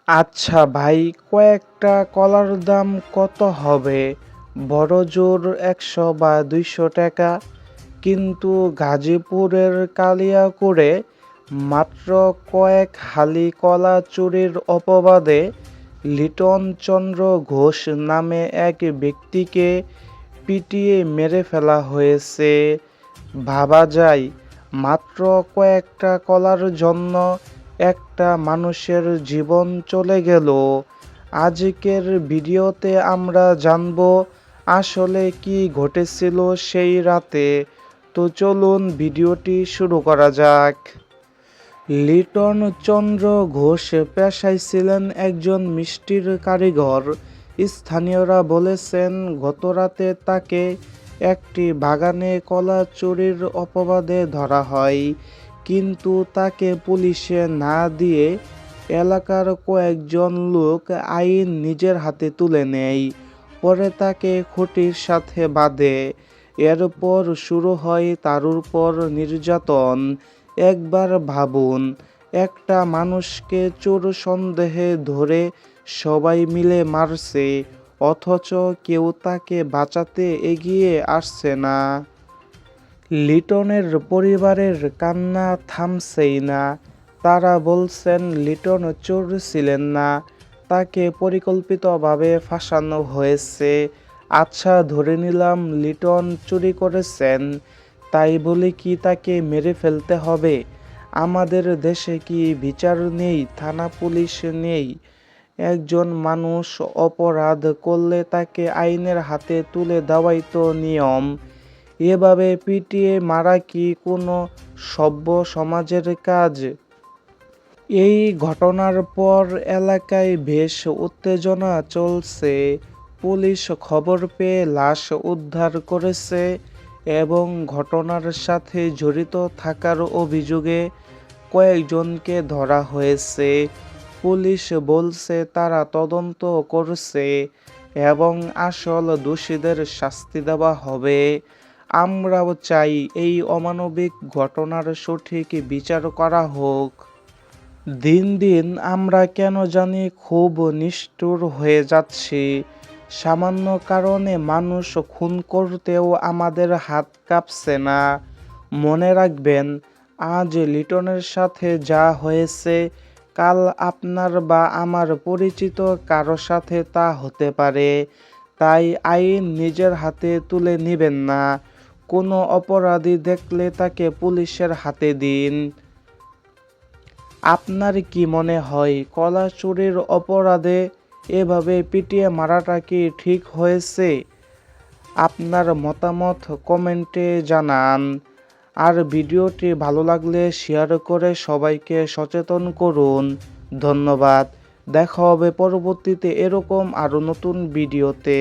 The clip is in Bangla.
আচ্ছা ভাই, কয়েকটা কলার দাম কত হবে? বড়জোর ১০০ বা ২০০ টাকা। কিন্তু গাজীপুরের কালিয়াকৈরে মাত্র কয়েক হালি কলা চুরির অপবাদে লিটন চন্দ্র ঘোষ নামে এক ব্যক্তিকে পিটিয়ে মেরে ফেলা হয়েছে। ভাবা যায়, মাত্র কয়েকটা কলার জন্য একটা মানুষের জীবন চলে গেল। আজকের ভিডিওতে আমরা জানব আসলে কি ঘটেছিল সেই রাতে। তো চলুন ভিডিওটি শুরু করা যাক। লিটন চন্দ্র ঘোষ পেশায় ছিলেন একজন মিষ্টির কারিগর। স্থানীয়রা বলেছেন, গতরাতে তাকে একটি বাগানে কলা চুরির অপবাদে ধরা হয়। কিন্তু তাকে পুলিশে না দিয়ে এলাকার কয়েকজন লোক আইন নিজের হাতে তুলে নেয়। পরে তাকে খুঁটির সাথে বাঁধে। এরপর শুরু হয় তার উপর নির্যাতন। একবার ভাবুন, একটা মানুষকে চোর সন্দেহে ধরে সবাই মিলে মারছে, অথচ কেউ তাকে বাঁচাতে এগিয়ে আসছে না। লিটনের পরিবারের কান্না থামছেই না। তারা বলছেন লিটন চোর ছিলেন না, তাকে পরিকল্পিতভাবে ফাঁসানো হয়েছে। আচ্ছা, ধরে নিলাম লিটন চুরি করেছেন, তাই বলে কি তাকে মেরে ফেলতে হবে? আমাদের দেশে কি বিচার নেই, থানা পুলিশ নেই? একজন মানুষ অপরাধ করলে তাকে আইনের হাতে তুলে দেওয়াই তো নিয়ম। এভাবে পিটিয়ে মারা কি কোনো সভ্য সমাজের কাজ? এই ঘটনার পর এলাকায় বেশ উত্তেজনা চলছে। পুলিশ খবর পেয়ে লাশ উদ্ধার করেছে এবং ঘটনার সাথে জড়িত থাকার অভিযোগে কয়েকজনকে ধরা হয়েছে। পুলিশ বলছে তারা তদন্ত করছে এবং আসল দোষীদের শাস্তি দেওয়া হবে। আমরাও চাই এই অমানবিক ঘটনার সঠিক বিচার করা হোক। দিন দিন আমরা কেন জানি খুব নিষ্ঠুর হয়ে যাচ্ছি। সামান্য কারণে মানুষ খুন করতেও আমাদের হাত কাঁপছে না। মনে রাখবেন, আজ লিটনের সাথে যা হয়েছে, কাল আপনার বা আমার পরিচিত কারো সাথে তা হতে পারে। তাই আইন নিজের হাতে তুলে নেবেন না। কোনো অপরাধী দেখলে তাকে পুলিশের হাতে দিন। আপনার কি মনে হয়, কলা চুরির অপরাধে এভাবে পিটিয়ে মারাটা কি ঠিক হয়েছে? আপনার মতামত কমেন্টে জানান। আর ভিডিওটি ভালো লাগলে শেয়ার করে সবাইকে সচেতন করুন। ধন্যবাদ। দেখা হবে পরবর্তীতে এরকম আরও নতুন ভিডিওতে।